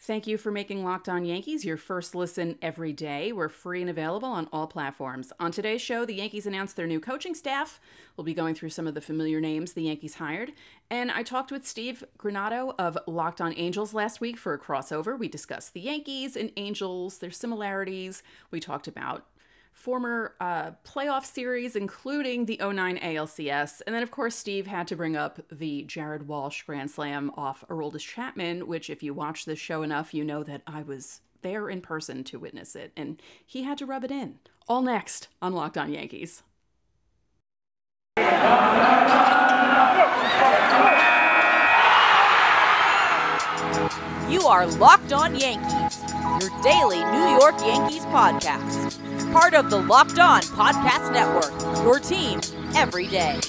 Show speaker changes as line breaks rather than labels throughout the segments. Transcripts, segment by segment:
Thank you for making Locked On Yankees your first listen every day. We're free and available on all platforms. On today's show, the Yankees announced their new coaching staff. We'll be going through some of the familiar names the Yankees hired. And I talked with Steve Granado of Locked On Angels last week for a crossover. We discussed the Yankees and Angels, their similarities. We talked about former playoff series, including the '09 ALCS. And then, of course, Steve had to bring up the Jared Walsh Grand Slam off Aroldis Chapman, which, if you watch this show enough, you know that I was there in person to witness it. And he had to rub it in. All next on Locked On Yankees.
You are Locked On Yankees, your daily New York Yankees podcast. Part of the Locked On Podcast Network, your team every day.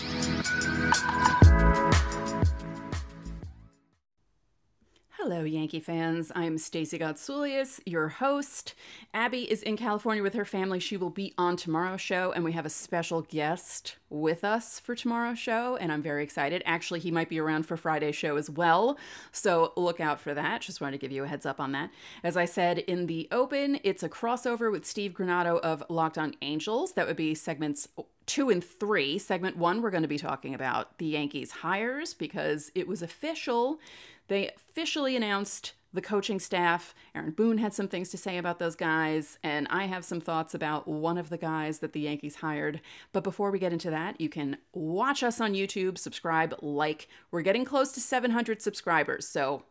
Hello, Yankee fans. I'm Stacey Gotsulias, your host. Abby is in California with her family. She will be on tomorrow's show, and we have a special guest with us for tomorrow's show, and I'm very excited. Actually, he might be around for Friday's show as well, so look out for that. Just wanted to give you a heads up on that. As I said in the open, it's a crossover with Steve Granado of Locked On Angels. That would be segments 2 and 3. Segment 1, we're going to be talking about the Yankees hires because it was official. They officially announced the coaching staff. Aaron Boone had some things to say about those guys, and I have some thoughts about one of the guys that the Yankees hired. But before we get into that, you can watch us on YouTube, subscribe, like. We're getting close to 700 subscribers, so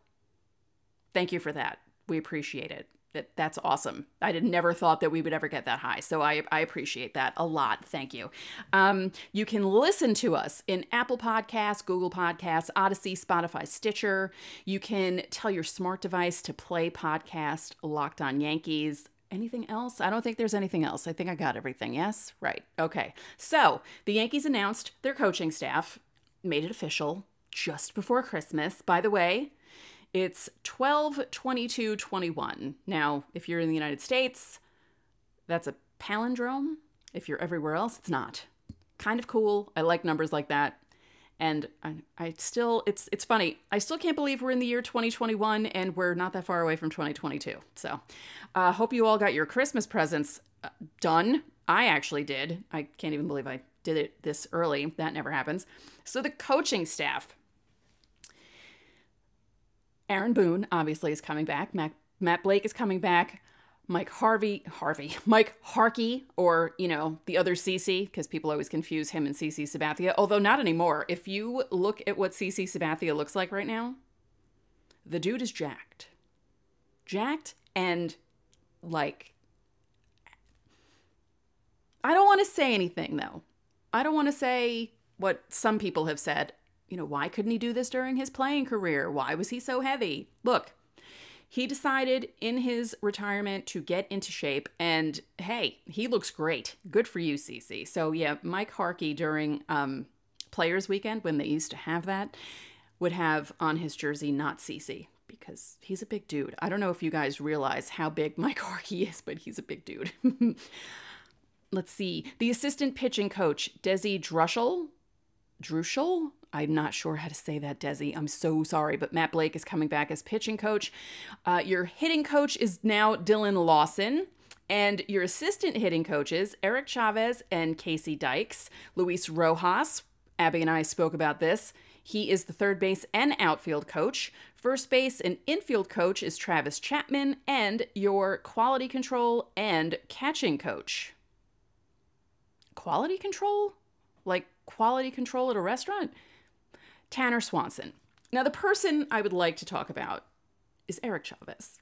thank you for that. We appreciate it. That's awesome. I never thought that we would ever get that high, so I appreciate that a lot. Thank you. You can listen to us in Apple Podcasts, Google Podcasts, Odyssey, Spotify, Stitcher. You can tell your smart device to play podcast Locked On Yankees. Anything else? I don't think there's anything else. I think I got everything. Yes? Right. Okay. So the Yankees announced their coaching staff, made it official just before Christmas. By the way, it's 12/22/21. Now, if you're in the United States, that's a palindrome. If you're everywhere else, it's not. Kind of cool. I like numbers like that. And I still, it's funny. I still can't believe we're in the year 2021 and we're not that far away from 2022. So, hope you all got your Christmas presents done. I actually did. I can't even believe I did it this early. That never happens. So the coaching staff. Aaron Boone, obviously, is coming back. Matt Blake is coming back. Mike Harkey, or, the other CC, because people always confuse him and CC Sabathia, although not anymore. If you look at what CC Sabathia looks like right now, the dude is jacked. Jacked and, I don't want to say anything, though. I don't want to say what some people have said. Why couldn't he do this during his playing career? Why was he so heavy? Look, he decided in his retirement to get into shape, and hey, he looks great. Good for you, CC. So yeah, Mike Harkey during Players Weekend, when they used to have that, would have on his jersey not CC, because he's a big dude. I don't know if you guys realize how big Mike Harkey is, but he's a big dude. Let's see. The assistant pitching coach, Desi Druschel? I'm not sure how to say that, Desi. I'm so sorry, but Matt Blake is coming back as pitching coach. Your hitting coach is now Dylan Lawson, and your assistant hitting coaches, Eric Chavez and Casey Dykes. Luis Rojas, Abby and I spoke about this. He is the third base and outfield coach. First base and infield coach is Travis Chapman, and your quality control and catching coach. Quality control? Like quality control at a restaurant? Tanner Swanson. Now, the person I would like to talk about is Eric Chavez.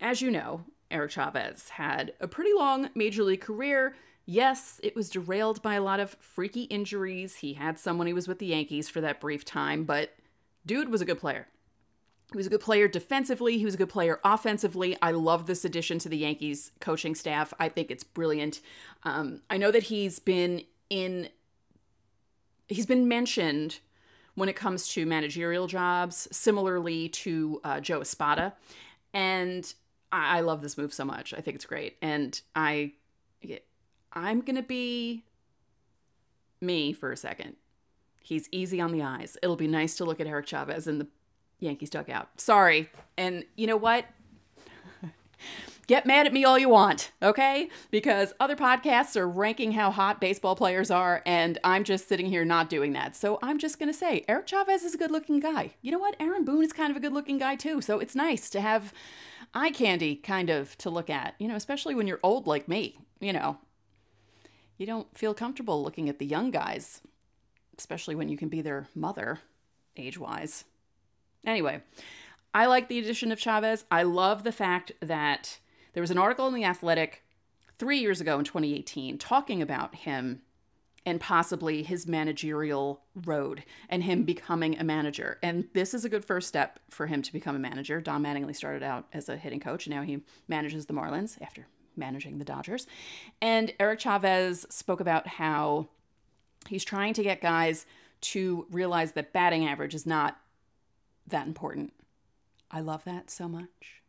As you know, Eric Chavez had a pretty long major league career. Yes, it was derailed by a lot of freaky injuries. He had some when he was with the Yankees for that brief time, but dude was a good player. He was a good player defensively. He was a good player offensively. I love this addition to the Yankees coaching staff. I think it's brilliant. I know that he's been mentioned when it comes to managerial jobs, similarly to Joe Espada. And I love this move so much. I think it's great. And I'm going to be me for a second. He's easy on the eyes. It'll be nice to look at Eric Chavez in the Yankees dugout. Sorry. And you know what? Get mad at me all you want, okay? Because other podcasts are ranking how hot baseball players are, and I'm just sitting here not doing that. So I'm just going to say, Eric Chavez is a good-looking guy. You know what? Aaron Boone is kind of a good-looking guy, too. So it's nice to have eye candy kind of to look at, especially when you're old like me. You don't feel comfortable looking at the young guys, especially when you can be their mother, age-wise. Anyway, I like the addition of Chavez. I love the fact that there was an article in The Athletic 3 years ago in 2018 talking about him and possibly his managerial road and him becoming a manager. And this is a good first step for him to become a manager. Don Mattingly started out as a hitting coach, and now he manages the Marlins after managing the Dodgers. And Eric Chavez spoke about how he's trying to get guys to realize that batting average is not that important. I love that so much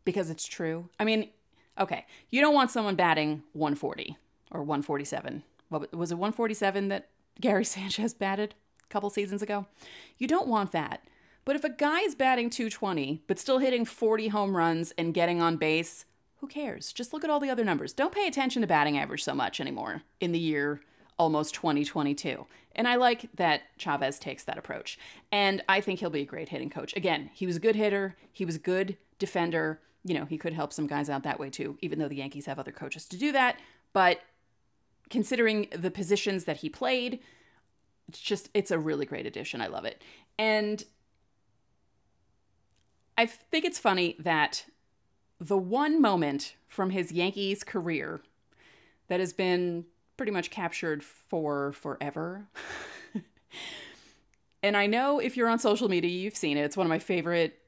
because it's true. I mean, okay, you don't want someone batting 140 or 147. What was it, 147 that Gary Sanchez batted a couple seasons ago? You don't want that. But if a guy is batting 220 but still hitting 40 home runs and getting on base, who cares? Just look at all the other numbers. Don't pay attention to batting average so much anymore in the year almost 2022. And I like that Chavez takes that approach. And I think he'll be a great hitting coach. Again, he was a good hitter. He was a good defender. He could help some guys out that way too, even though the Yankees have other coaches to do that. But considering the positions that he played, it's a really great addition. I love it. And I think it's funny that the one moment from his Yankees career that has been pretty much captured for forever. And I know if you're on social media, you've seen it. It's one of my favorite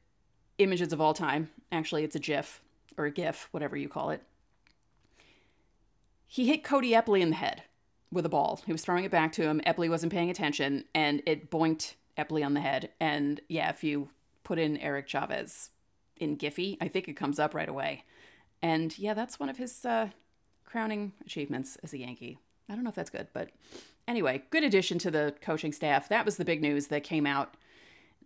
images of all time. Actually, it's a GIF or a GIF, whatever you call it. He hit Cody Epley in the head with a ball. He was throwing it back to him. Epley wasn't paying attention, and it boinked Epley on the head. And yeah, if you put in Eric Chavez in Giphy, I think it comes up right away. And yeah, that's one of his crowning achievements as a Yankee. I don't know if that's good, but anyway, good addition to the coaching staff. That was the big news that came out.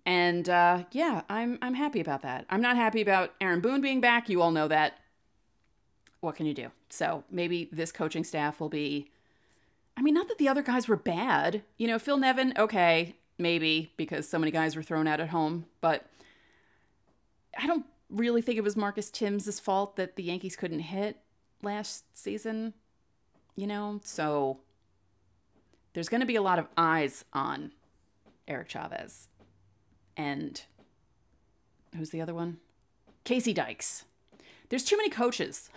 And yeah, I'm happy about that. I'm not happy about Aaron Boone being back. You all know that. What can you do? So maybe this coaching staff will be, not that the other guys were bad. Phil Nevin, okay, maybe, because so many guys were thrown out at home. But I don't really think it was Marcus Timms' fault that the Yankees couldn't hit last season. So there's going to be a lot of eyes on Eric Chavez. And who's the other one? Casey Dykes. There's too many coaches.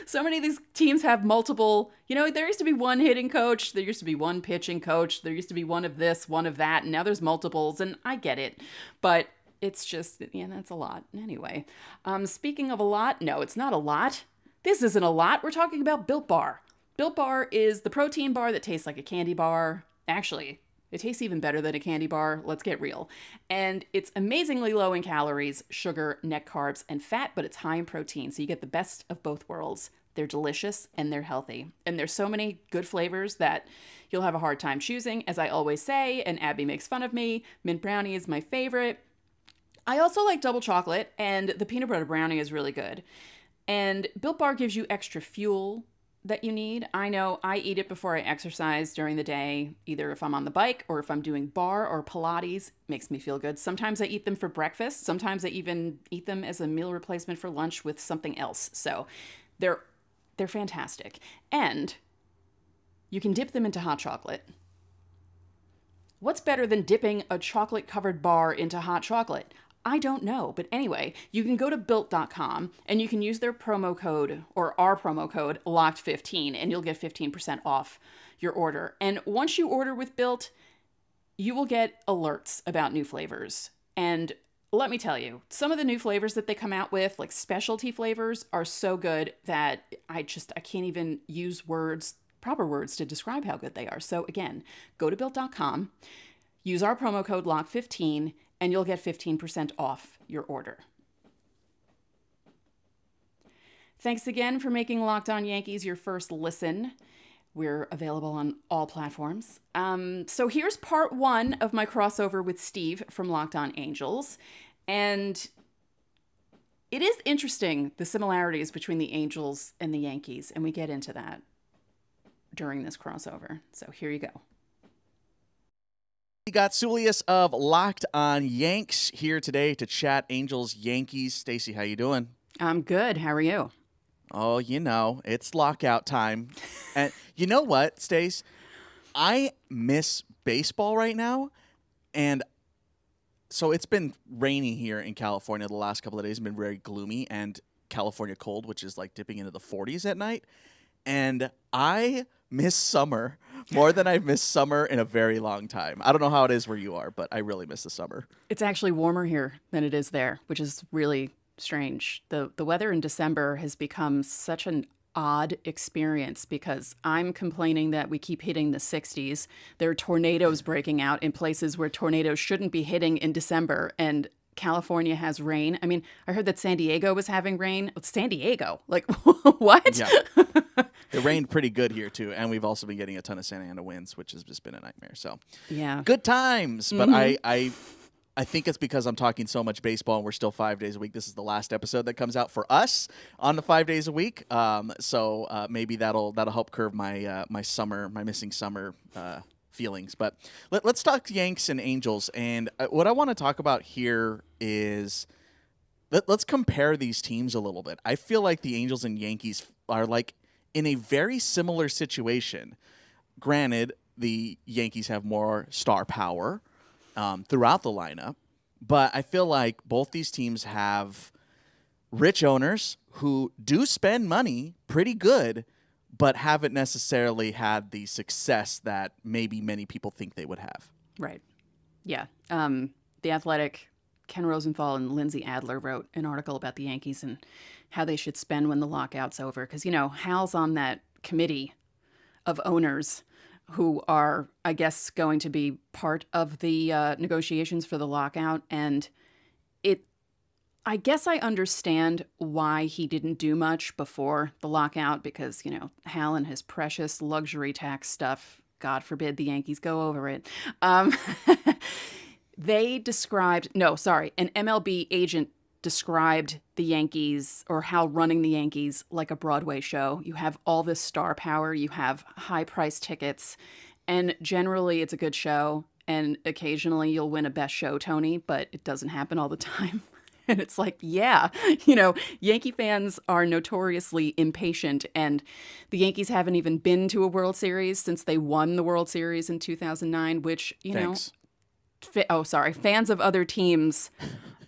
So many of these teams have multiple, there used to be one hitting coach. There used to be one pitching coach. There used to be one of this, one of that. And now there's multiples. And I get it. But it's just, that's a lot. Anyway, speaking of a lot, no, it's not a lot. This isn't a lot. We're talking about Built Bar. Built Bar is the protein bar that tastes like a candy bar. Actually, it tastes even better than a candy bar. Let's get real. And it's amazingly low in calories, sugar, net carbs, and fat, but it's high in protein. So you get the best of both worlds. They're delicious and they're healthy. And there's so many good flavors that you'll have a hard time choosing. As I always say, and Abby makes fun of me, mint brownie is my favorite. I also like double chocolate, and the peanut butter brownie is really good. And Built Bar gives you extra fuel that you need. I know I eat it before I exercise during the day, either if I'm on the bike or if I'm doing bar or Pilates. It makes me feel good. Sometimes I eat them for breakfast. Sometimes I even eat them as a meal replacement for lunch with something else. So they're fantastic. And you can dip them into hot chocolate. What's better than dipping a chocolate-covered bar into hot chocolate? I don't know. But anyway, you can go to Built.com and you can use their promo code, or our promo code, LOCKED15, and you'll get 15% off your order. And once you order with Built, you will get alerts about new flavors. And let me tell you, some of the new flavors that they come out with, like specialty flavors, are so good that I can't even use proper words to describe how good they are. So again, go to Built.com, use our promo code LOCK15, and you'll get 15% off your order. Thanks again for making Locked On Yankees your first listen. We're available on all platforms. So here's part 1 of my crossover with Steve from Locked On Angels. And it is interesting, the similarities between the Angels and the Yankees. And we get into that during this crossover. So here you go.
Gotsulias of Locked On Yanks here today to chat Angels Yankees. Stacey, how you doing?
I'm good. How are you?
Oh, it's lockout time. And you know what, Stace? I miss baseball right now. And so it's been rainy here in California the last couple of days. It's been very gloomy and California cold, which is like dipping into the 40s at night. And I miss summer more than I've missed summer in a very long time. I don't know how it is where you are, but I really miss the summer.
It's actually warmer here than it is there, which is really strange. The weather in December has become such an odd experience because I'm complaining that we keep hitting the 60s. There are tornadoes breaking out in places where tornadoes shouldn't be hitting in December, and California has rain. I mean, I heard that San Diego was having rain. San Diego? Like, what?
Yeah. It rained pretty good here, too, and we've also been getting a ton of Santa Ana winds, which has just been a nightmare. So,
yeah,
good times. But I think it's because I'm talking so much baseball and we're still 5 days a week. This is the last episode that comes out for us on the 5 days a week. So maybe that'll help curb my my missing summer feelings. But let's talk Yanks and Angels. And what I want to talk about here is let's compare these teams a little bit. I feel like the Angels and Yankees are like in a very similar situation. Granted, the Yankees have more star power throughout the lineup, but I feel like both these teams have rich owners who do spend money pretty good, but haven't necessarily had the success that maybe many people think they would have.
Right. Yeah. The Athletic, Ken Rosenthal and Lindsay Adler wrote an article about the Yankees and how they should spend when the lockout's over. Because, Hal's on that committee of owners who are, I guess, going to be part of the negotiations for the lockout. And I guess I understand why he didn't do much before the lockout because, Hal and his precious luxury tax stuff, God forbid the Yankees go over it. An MLB agent described the Yankees or Hal running the Yankees like a Broadway show. You have all this star power, you have high price tickets, and generally it's a good show. And occasionally you'll win a best show Tony, but it doesn't happen all the time. And it's like, Yankee fans are notoriously impatient, and the Yankees haven't even been to a World Series since they won the World Series in 2009, which,
Thanks.
Fans of other teams,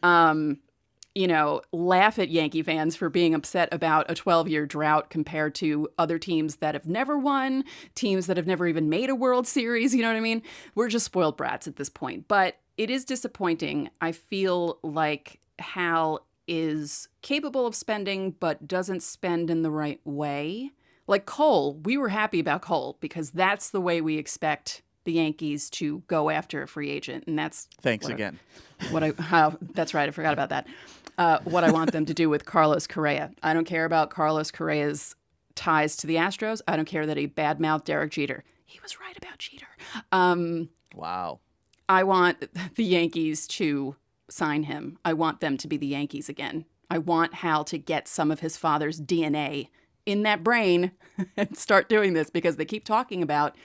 laugh at Yankee fans for being upset about a 12-year drought compared to other teams that have never won, teams that have never even made a World Series. You know what I mean? We're just spoiled brats at this point. But it is disappointing. I feel like Hal is capable of spending, but doesn't spend in the right way. Like Cole, we were happy about Cole because that's the way we expect the Yankees to go after a free agent. And that's
Thanks again.
That's right. I forgot about that. What I want them to do with Carlos Correa. I don't care about Carlos Correa's ties to the Astros. I don't care that he badmouthed Derek Jeter. He was right about Jeter.
Wow.
I want the Yankees to sign him. I want them to be the Yankees again. I want Hal to get some of his father's DNA in that brain and start doing this because they keep talking about,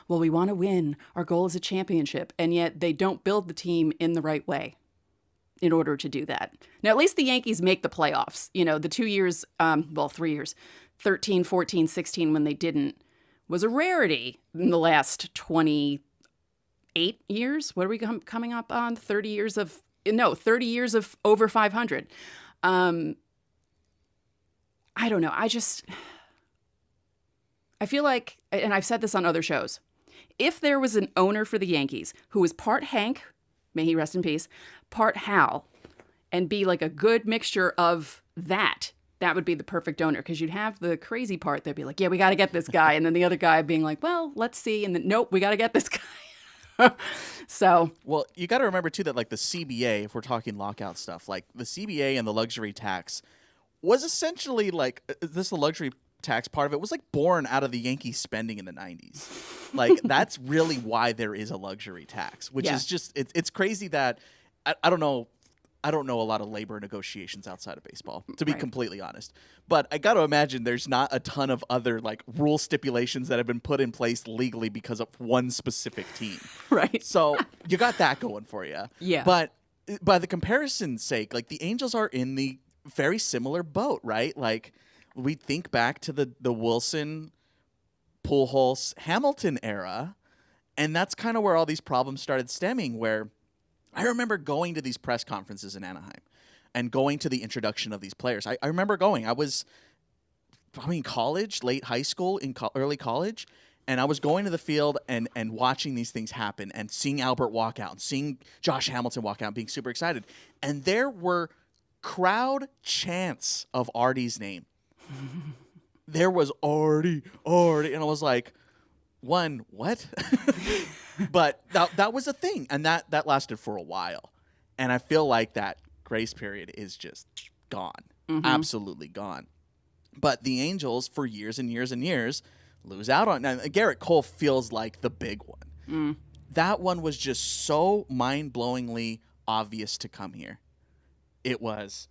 well, we want to win. Our goal is a championship. And yet they don't build the team in the right way in order to do that. Now, at least the Yankees make the playoffs. The 2 years, 3 years, 13, 14, 16, when they didn't, was a rarity in the last 28 years. What are we coming up on? 30 years of over 500. I don't know. I feel like, and I've said this on other shows, if there was an owner for the Yankees who was part Hank, may he rest in peace, part Hal, and be like a good mixture of that would be the perfect owner. Because you'd have the crazy part that'd be like, yeah, we got to get this guy. And then the other guy being like, well, let's see. And then, nope, we got to get this guy. So,
well, you got to remember, too, that like the CBA, if we're talking lockout stuff, like the CBA and the luxury tax was essentially like, is this a luxury tax part of it was like born out of the Yankees spending in the 90s. Like that's really why there is a luxury tax, which is just it's crazy that I don't know. I don't know a lot of labor negotiations outside of baseball, to be completely honest. But I got to imagine there's not a ton of other like rule stipulations that have been put in place legally because of one specific team.
Right.
So you got that going for you.
Yeah.
But by the comparison's sake, like the Angels are in the very similar boat, right? Like we think back to the Wilson, Pujols, Hamilton era, and that's kind of where all these problems started stemming, where I remember going to these press conferences in Anaheim and going to the introduction of these players. I remember going. I was probably in college, late high school, early college, and I was going to the field and watching these things happen and seeing Albert walk out and seeing Josh Hamilton walk out and being super excited. And there were crowd chants of Artie's name. There was Artie, and I was like, what? But that was a thing, and that lasted for a while. And I feel like that grace period is just gone, absolutely gone. But the Angels, for years and years and years, lose out on. Now, Garrett Cole feels like the big one. That one was just so mind-blowingly obvious to come here. It was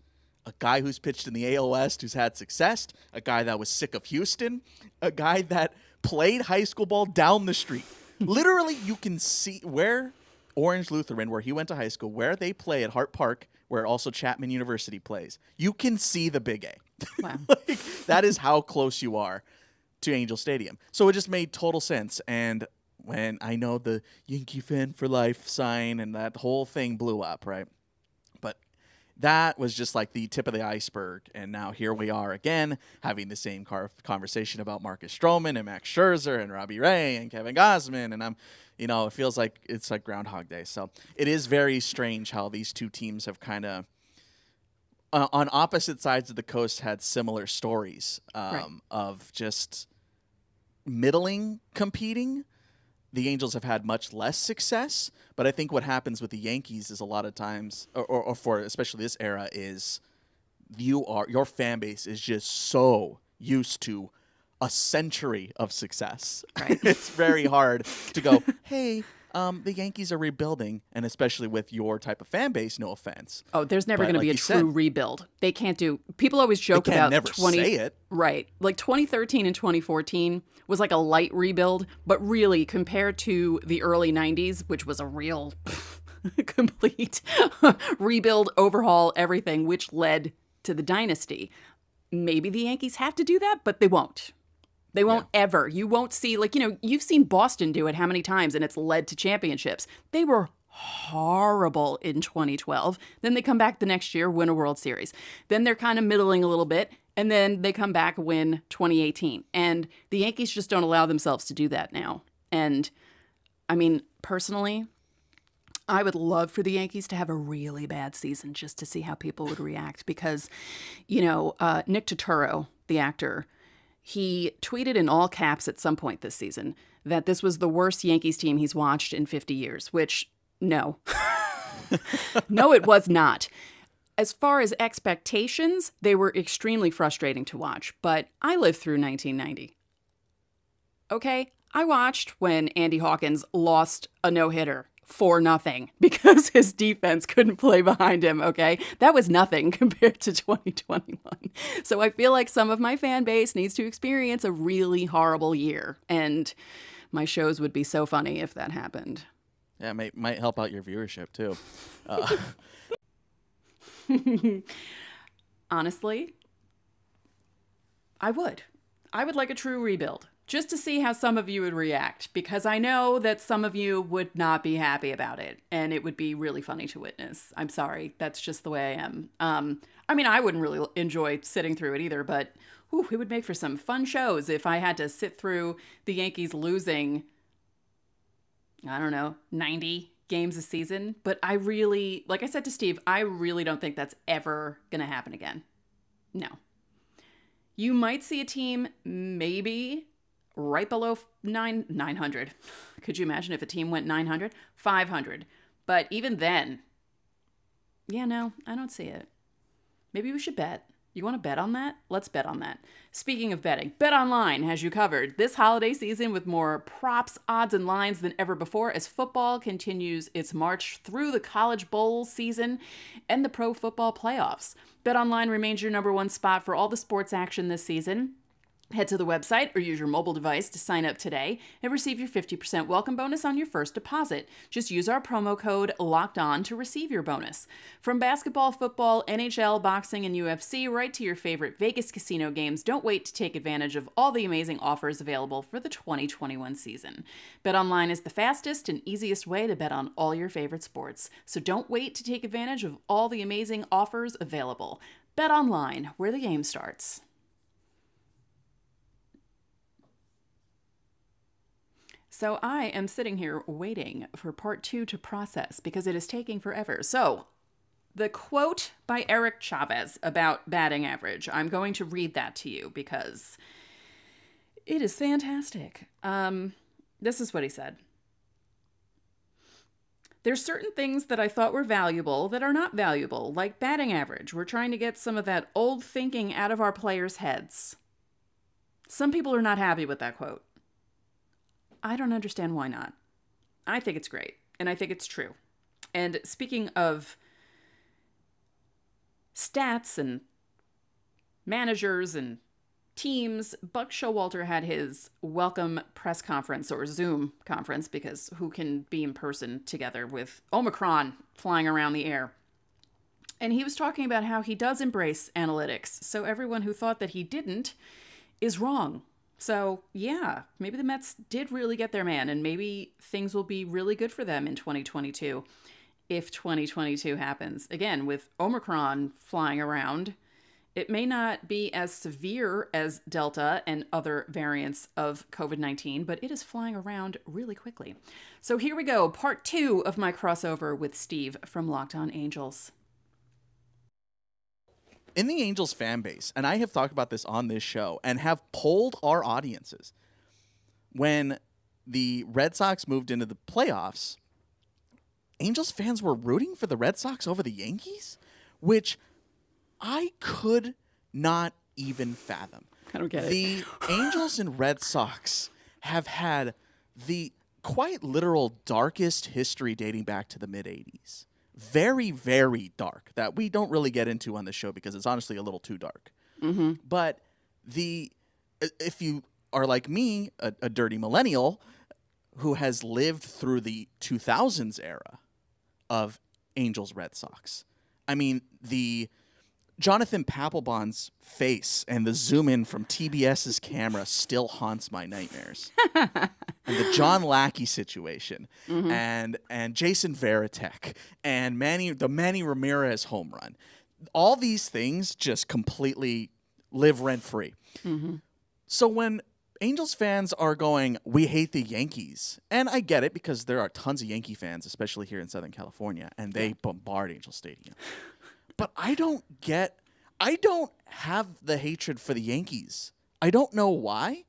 a guy who's pitched in the AL West who's had success, a guy that was sick of Houston, a guy that played high school ball down the street. Literally, you can see where Orange Lutheran, where he went to high school, where they play at Hart Park, where also Chapman University plays. You can see the Big A.
Wow.
Like, that is how close you are to Angel Stadium. So it just made total sense. And when I know the Yankee fan for life sign and that whole thing blew up, right? But that was just like the tip of the iceberg. And now here we are again having the same conversation about Marcus Stroman and Max Scherzer and Robbie Ray and Kevin Gausman. And it feels like it's like Groundhog Day. So it is very strange how these two teams have kind of, on opposite sides of the coast, had similar stories of just middling competing. The Angels have had much less success, but I think what happens with the Yankees is a lot of times, or for especially this era, is your fan base is just so used to a century of success.
Right.
It's very hard to go, hey, the Yankees are rebuilding, and especially with your type of fan base, no offense.
Oh, there's never going to be a true rebuild. They can't do. People always joke about
never say it.
Right. Like 2013 and 2014 was like a light rebuild, but really compared to the early 90s, which was a real complete rebuild, overhaul, everything, which led to the dynasty. Maybe the Yankees have to do that, but they won't. They won't ever. You won't see, you've seen Boston do it how many times, and it's led to championships. They were horrible in 2012. Then they come back the next year, win a World Series. Then they're kind of middling a little bit, and then they come back, win 2018. And the Yankees just don't allow themselves to do that now. And, I mean, personally, I would love for the Yankees to have a really bad season just to see how people would react. Because, Nick Turturro, the actor, he tweeted in all caps at some point this season that this was the worst Yankees team he's watched in 50 years, which, no. No, it was not. As far as expectations, they were extremely frustrating to watch, but I lived through 1990. Okay? I watched when Andy Hawkins lost a no-hitter 4-0 because his defense couldn't play behind him, okay? That was nothing compared to 2021. So I feel like some of my fan base needs to experience a really horrible year, and my shows would be so funny if that happened.
Yeah, might help out your viewership, too.
Honestly, I would like a true rebuild. Just to see how some of you would react, because I know that some of you would not be happy about it, and it would be really funny to witness. I'm sorry, that's just the way I am. I mean, I wouldn't really enjoy sitting through it either, but it would make for some fun shows if I had to sit through the Yankees losing, 90 games a season. But I really, like I said to Steve, I really don't think that's ever going to happen again. No. You might see a team maybe right below 900. Could you imagine if a team went 900? 500. But even then, I don't see it. Maybe we should bet. You want to bet on that? Let's bet on that. Speaking of betting, BetOnline has you covered this holiday season with more props, odds, and lines than ever before as football continues its march through the college bowl season and the pro football playoffs. BetOnline remains your number one spot for all the sports action this season. Head to the website or use your mobile device to sign up today and receive your 50% welcome bonus on your first deposit. Just use our promo code LOCKEDON to receive your bonus. From basketball, football, NHL, boxing, and UFC, right to your favorite Vegas casino games, don't wait to take advantage of all the amazing offers available for the 2021 season. BetOnline is the fastest and easiest way to bet on all your favorite sports. So don't wait to take advantage of all the amazing offers available. BetOnline, where the game starts. So I am sitting here waiting for part 2 to process because it is taking forever. So the quote by Eric Chavez about batting average, I'm going to read that to you because it is fantastic. This is what he said. There's certain things that I thought were valuable that are not valuable, like batting average. We're trying to get some of that old thinking out of our players' heads. Some people are not happy with that quote. I don't understand why not. I think it's great, and I think it's true. And speaking of stats and managers and teams, Buck Showalter had his welcome press conference or Zoom conference, because who can be in person together with Omicron flying around the air? And he was talking about how he does embrace analytics, so everyone who thought that he didn't is wrong. So, yeah, maybe the Mets did really get their man, and maybe things will be really good for them in 2022 if 2022 happens. Again, with Omicron flying around, it may not be as severe as Delta and other variants of COVID-19, but it is flying around really quickly. So here we go, part 2 of my crossover with Steve from Locked On Angels.
In the Angels fan base, and I have talked about this on this show and have polled our audiences, when the Red Sox moved into the playoffs, Angels fans were rooting for the Red Sox over the Yankees, which I could not even fathom.
I don't get it.
The Angels and Red Sox have had the quite literal darkest history dating back to the mid-'80s. Very, very dark, that we don't really get into on this show because it's honestly a little too dark.
Mm-hmm.
But if you are like me, a dirty millennial who has lived through the 2000s era of Angels Red Sox, I mean, the Jonathan Papelbon's face and the zoom in from TBS's camera still haunts my nightmares. And the John Lackey situation, and Jason Varitek, and the Manny Ramirez home run. All these things just completely live rent-free. Mm-hmm. So when Angels fans are going, we hate the Yankees, and I get it because there are tons of Yankee fans, especially here in Southern California, and they bombard Angel Stadium. But I don't have the hatred for the Yankees. I don't know why.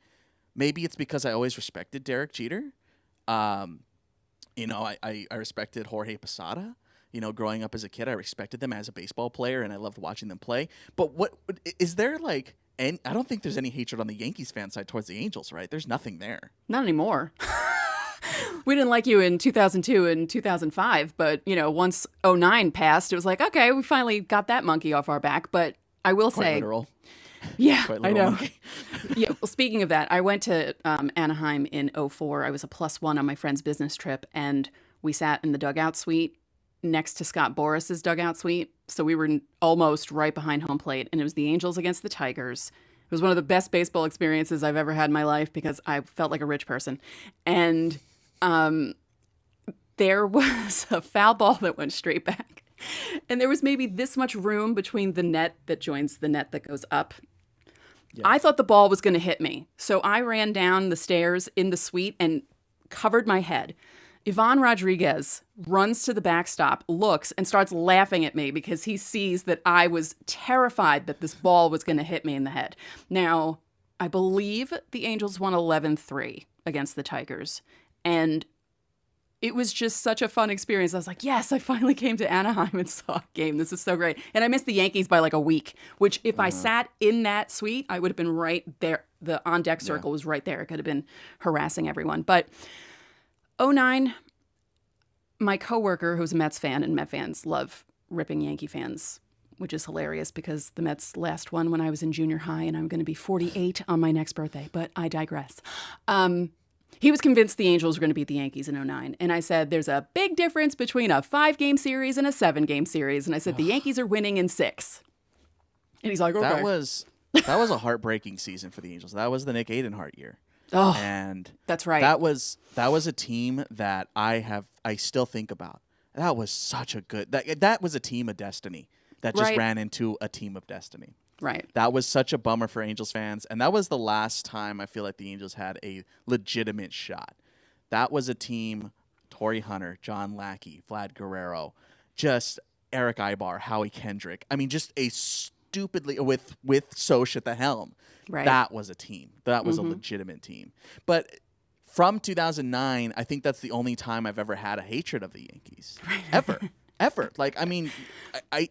Maybe it's because I always respected Derek Jeter. I respected Jorge Posada. Growing up as a kid, I respected them as a baseball player, and I loved watching them play. But what is there like? And I don't think there's any hatred on the Yankees fan side towards the Angels, right? There's nothing there.
Not anymore. We didn't like you in 2002 and 2005, but once 2009 passed, it was like, okay, we finally got that monkey off our back. But I will
Quite
say,
literal.
Yeah,
Quite
I
literal
know. Yeah. Well, speaking of that, I went to Anaheim in 2004. I was a +1 on my friend's business trip, and we sat in the dugout suite next to Scott Boris's dugout suite. So we were almost right behind home plate, and it was the Angels against the Tigers. It was one of the best baseball experiences I've ever had in my life because I felt like a rich person. And there was a foul ball that went straight back. And there was maybe this much room between the net that joins the net that goes up. Yeah. I thought the ball was going to hit me. So I ran down the stairs in the suite and covered my head. Ivan Rodriguez runs to the backstop, looks, and starts laughing at me because he sees that I was terrified that this ball was going to hit me in the head. Now, I believe the Angels won 11-3 against the Tigers. And it was just such a fun experience. I was like, yes, I finally came to Anaheim and saw a game. This is so great. And I missed the Yankees by like a week, which if I sat in that suite, I would have been right there. The on-deck circle was right there. It could have been harassing everyone. But 2009, my coworker, who's a Mets fan, and Met fans love ripping Yankee fans, which is hilarious because the Mets last won when I was in junior high, and I'm going to be 48 on my next birthday. But I digress. He was convinced the Angels were going to beat the Yankees in 2009. And I said, there's a big difference between a 5-game series and a 7-game series. And I said, the Yankees are winning in 6. And he's like, okay.
That was a heartbreaking season for the Angels. That was the Nick Adenhart year.
Oh,
and
that's right.
That was a team that I still think about. That was such a good, that was a team of destiny that just ran into a team of destiny.
Right.
That was such a bummer for Angels fans. And that was the last time I feel like the Angels had a legitimate shot. That was a team, Torrey Hunter, John Lackey, Vlad Guerrero, just Eric Ibar, Howie Kendrick. I mean, just a stupidly, with Soch at the helm.
Right.
That was a team. That was a legitimate team. But from 2009, I think that's the only time I've ever had a hatred of the Yankees. Ever. Like, I mean, I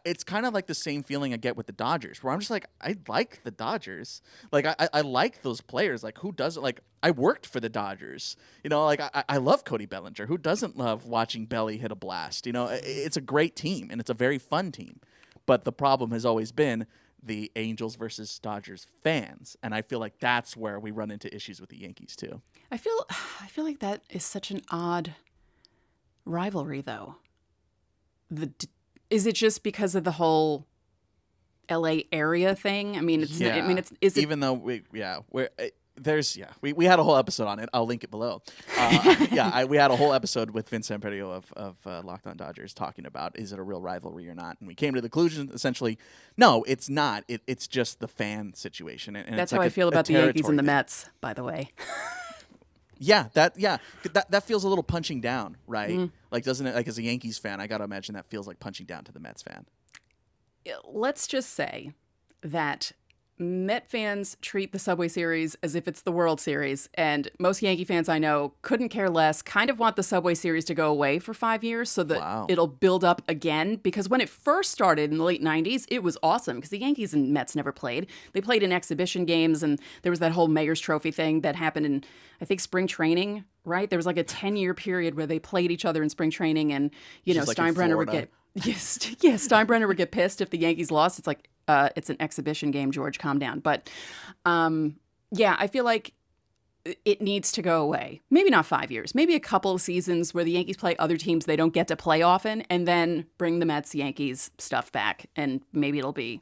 it's kind of like the same feeling I get with the Dodgers, where I'm just like, I like the Dodgers. Like, I like those players. Like, who doesn't? Like, I worked for the Dodgers. You know, like, I love Cody Bellinger. Who doesn't love watching Belly hit a blast? You know, it's a great team, and it's a very fun team. But the problem has always been the Angels versus Dodgers fans, and I feel like that's where we run into issues with the Yankees, too.
I feel like that is such an odd rivalry, though. Is it just because of the whole LA area thing? I mean, it's. Yeah. I mean, it's
even though we had a whole episode on it. I'll link it below. We had a whole episode with Vince Samperio of Locked On Dodgers talking about, is it a real rivalry or not? And we came to the conclusion, essentially, no, it's not. It's just the fan situation. And
that's how I feel about the Yankees and the Mets, by the way.
That feels a little punching down, right? Like, doesn't it? Like, as a Yankees fan, I got to imagine that feels like punching down to the Mets fan.
Let's just say that Met fans treat the Subway Series as if it's the World Series, and most Yankee fans I know couldn't care less, kind of want the Subway Series to go away for 5 years so that it'll build up again. Because when it first started in the late 90s, it was awesome because the Yankees and Mets never played. They played in exhibition games, and there was that whole Mayor's Trophy thing that happened in, I think, spring training, right? There was like a 10-year period where they played each other in spring training, and, you know, Steinbrenner would get... Yes, Steinbrenner would get pissed if the Yankees lost. It's like, it's an exhibition game, George, calm down. But, I feel like it needs to go away. Maybe not 5 years. Maybe a couple of seasons where the Yankees play other teams they don't get to play often, and then bring the Mets-Yankees stuff back, and maybe it'll be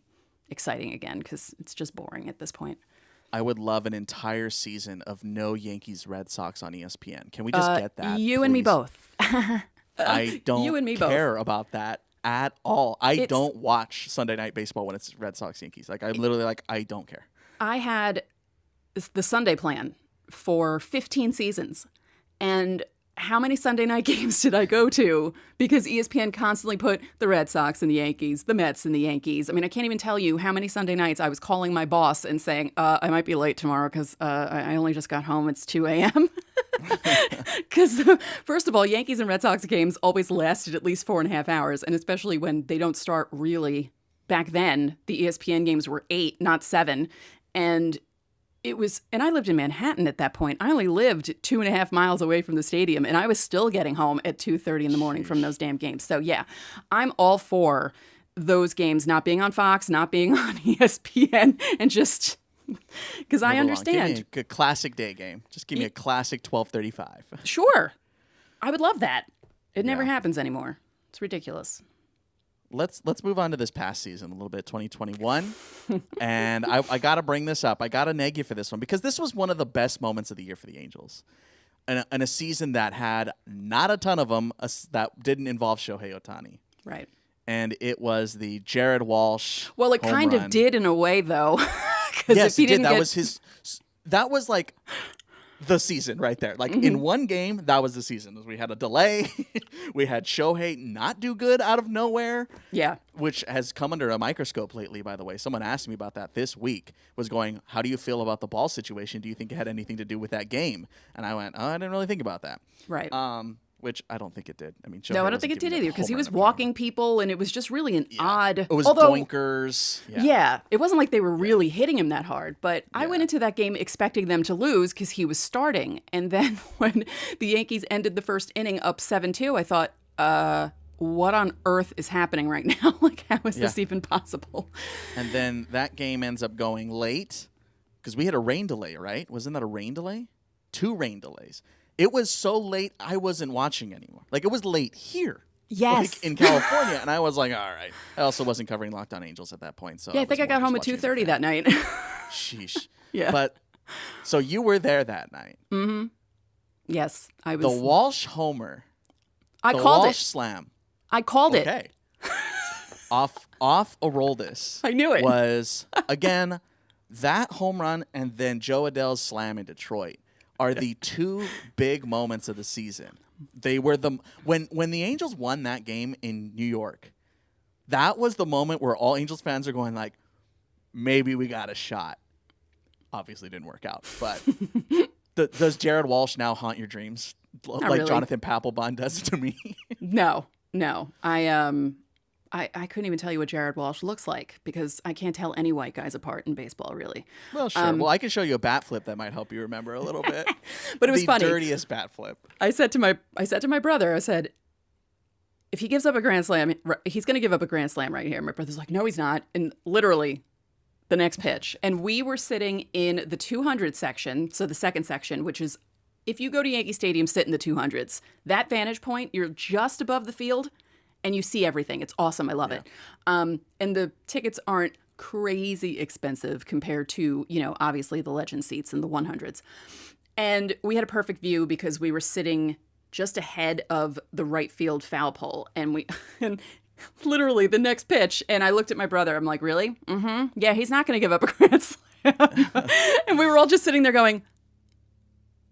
exciting again because it's just boring at this point.
I would love an entire season of no Yankees-Red Sox on ESPN. Can we just get that,
You
please?
And me both.
I don't care about that at all. I don't watch Sunday Night Baseball when it's Red Sox Yankees. Like, I'm literally like, I don't care.
I had the Sunday plan for 15 seasons, and how many Sunday night games did I go to? Because ESPN constantly put the Red Sox and the Yankees, the Mets and the Yankees. I mean, I can't even tell you how many Sunday nights I was calling my boss and saying, I might be late tomorrow because I only just got home. It's 2 a.m. Because, first of all, Yankees and Red Sox games always lasted at least 4.5 hours. And especially when they don't start really, back then, the ESPN games were 8, not 7. And I lived in Manhattan at that point. I only lived 2.5 miles away from the stadium, and I was still getting home at 2:30 in the morning from those damn games. So yeah, I'm all for those games not being on Fox, not being on ESPN, and just because I understand.
Give me a classic day game. Just give me a classic 12:35. Sure,
I would love that. It never happens anymore. It's ridiculous.
Let's move on to this past season a little bit, 2021. And I got to bring this up. I got to neg you for this one because this was one of the best moments of the year for the Angels. And a season that had not a ton of them that didn't involve Shohei Ohtani.
Right.
And it was the Jared Walsh
Well, it kind
run.
of did in a way, though.
Yes, it did. That was like the season right there. Like, in one game, that was the season. We had a delay. We had Shohei not do good out of nowhere.
Yeah.
Which has come under a microscope lately, by the way. Someone asked me about that this week, was going, how do you feel about the ball situation? Do you think it had anything to do with that game? And I went, I didn't really think about that.
Right.
which I don't think it did. I mean,
No, I don't think it did either because he was walking people and it was just really an odd.
It was doinkers.
Yeah, it wasn't like they were really hitting him that hard. But I went into that game expecting them to lose because he was starting. And then when the Yankees ended the first inning up 7-2, I thought, what on earth is happening right now? Like, how is this even possible?
And then that game ends up going late because we had a rain delay, right? Wasn't that a rain delay? 2 rain delays. It was so late, I wasn't watching anymore. Like, it was late here.
Yes.
Like, in California. And I was like, all right. I also wasn't covering Locked On Angels at that point. So
yeah, I think I got home at 2:30 that night.
Sheesh.
Yeah.
But, so you were there that night.
Mm-hmm. Yes, I was.
The Walsh homer.
I called
Walsh
it.
slam.
I called it.
Okay. off Aroldis.
I knew it.
Was, again, that home run and then Joe Adell's slam in Detroit are the 2 big moments of the season. They were when the Angels won that game in New York. That was the moment where all Angels fans are going like, maybe we got a shot. Obviously didn't work out, but does Jared Walsh now haunt your dreams like
really.
Jonathan Papelbon does to me?
No. I couldn't even tell you what Jared Walsh looks like because I can't tell any white guys apart in baseball, really.
Well, sure. Well, I can show you a bat flip that might help you remember a little bit.
But it was funny.
The dirtiest bat flip.
I said to my brother, I said, if he gives up a grand slam, he's going to give up a grand slam right here. My brother's like, no, he's not. And literally the next pitch. And we were sitting in the 200 section, so the second section, which is if you go to Yankee Stadium, sit in the 200s. That vantage point, you're just above the field. And you see everything. It's awesome. I love it. And the tickets aren't crazy expensive compared to, obviously the legend seats in the 100s. And we had a perfect view because we were sitting just ahead of the right field foul pole. And and literally the next pitch. And I looked at my brother. I'm like, really? Mm-hmm. Yeah, he's not going to give up a grand slam. And we were all just sitting there going,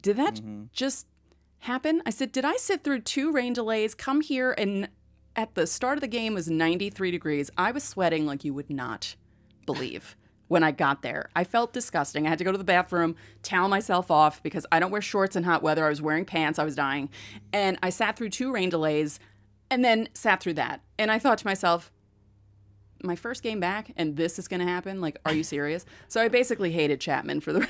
did that just happen? I said, did I sit through 2 rain delays, come here and... At the start of the game, it was 93 degrees. I was sweating like you would not believe when I got there. I felt disgusting. I had to go to the bathroom, towel myself off because I don't wear shorts in hot weather. I was wearing pants. I was dying. And I sat through 2 rain delays and then sat through that. And I thought to myself, my first game back and this is going to happen? Like, are you serious? So I basically hated Chapman for the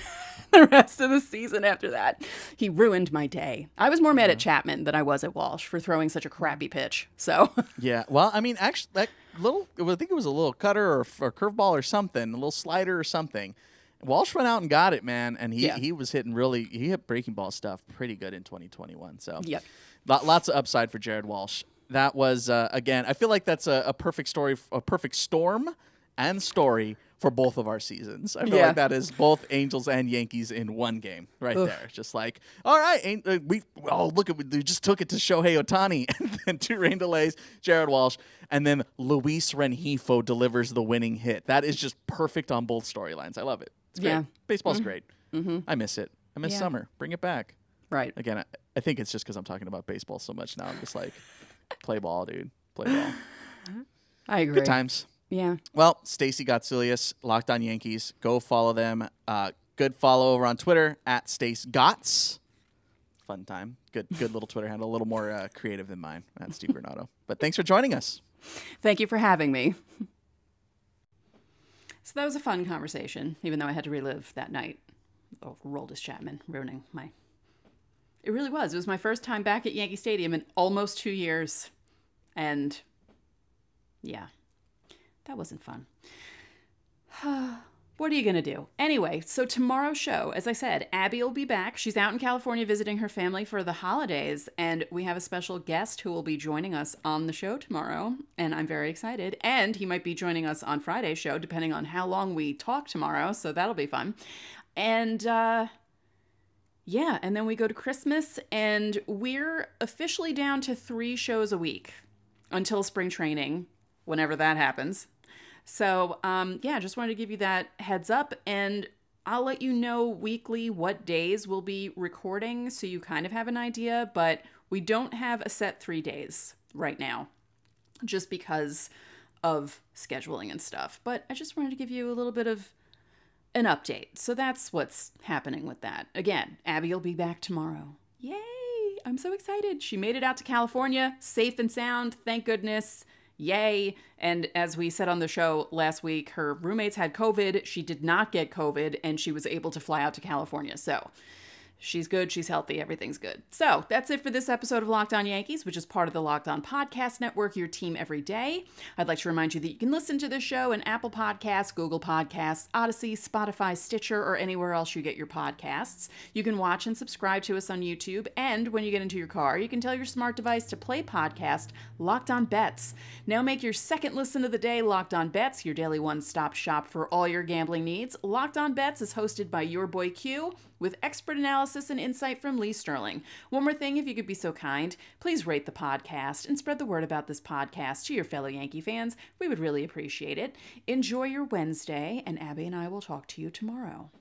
rest of the season after that. He ruined my day. I was more mad at Chapman than I was at Walsh for throwing such a crappy pitch. So
yeah, well, I mean, actually, that I think it was a little cutter or curveball or something, a little slider or something. Walsh went out and got it, man, and he was hitting he hit breaking ball stuff pretty good in 2021. So lots of upside for Jared Walsh. That was again, I feel like that's a perfect story, a perfect storm and story for both of our seasons. I feel like that is both Angels and Yankees in one game right there. Just like, all right, we just took it to Shohei Ohtani and then 2 rain delays, Jared Walsh, and then Luis Rengifo delivers the winning hit. That is just perfect on both storylines. I love it. It's great.
Yeah.
Baseball's great. Mm-hmm. I miss it. I miss summer. Bring it back.
Right.
Again, I think it's just because I'm talking about baseball so much now. I'm just like, play ball, dude. Play ball.
I agree.
Good times.
Yeah.
Well, Stacey Gotsulias, Locked On Yankees. Go follow them. Good follow over on Twitter at StaceGots. Fun time. Good little Twitter handle. A little more creative than mine at Steve Granado. But thanks for joining us.
Thank you for having me. So that was a fun conversation, even though I had to relive that night. Oh, Aroldis Chapman ruining my... It really was. It was my first time back at Yankee Stadium in almost 2 years. And yeah, that wasn't fun. What are you going to do? Anyway, so tomorrow's show, as I said, Abby will be back. She's out in California visiting her family for the holidays, and we have a special guest who will be joining us on the show tomorrow, and I'm very excited. And he might be joining us on Friday's show, depending on how long we talk tomorrow, so that'll be fun. And, yeah, and then we go to Christmas, and we're officially down to 3 shows a week until spring training, whenever that happens. So, yeah, just wanted to give you that heads up, and I'll let you know weekly what days we'll be recording so you kind of have an idea, but we don't have a set 3 days right now just because of scheduling and stuff. But I just wanted to give you a little bit of an update. So that's what's happening with that. Again, Abby will be back tomorrow. Yay! I'm so excited. She made it out to California, safe and sound, thank goodness. Yay. And as we said on the show last week, her roommates had COVID. She did not get COVID, and she was able to fly out to California. So she's good. She's healthy. Everything's good. So that's it for this episode of Locked On Yankees, which is part of the Locked On Podcast Network, your team every day. I'd like to remind you that you can listen to this show in Apple Podcasts, Google Podcasts, Odyssey, Spotify, Stitcher, or anywhere else you get your podcasts. You can watch and subscribe to us on YouTube. And when you get into your car, you can tell your smart device to play podcast Locked On Bets. Now make your second listen of the day Locked On Bets, your daily one-stop shop for all your gambling needs. Locked On Bets is hosted by your boy Q, with expert analysis and insight from Lee Sterling. One more thing, if you could be so kind, please rate the podcast and spread the word about this podcast to your fellow Yankee fans. We would really appreciate it. Enjoy your Wednesday, and Abby and I will talk to you tomorrow.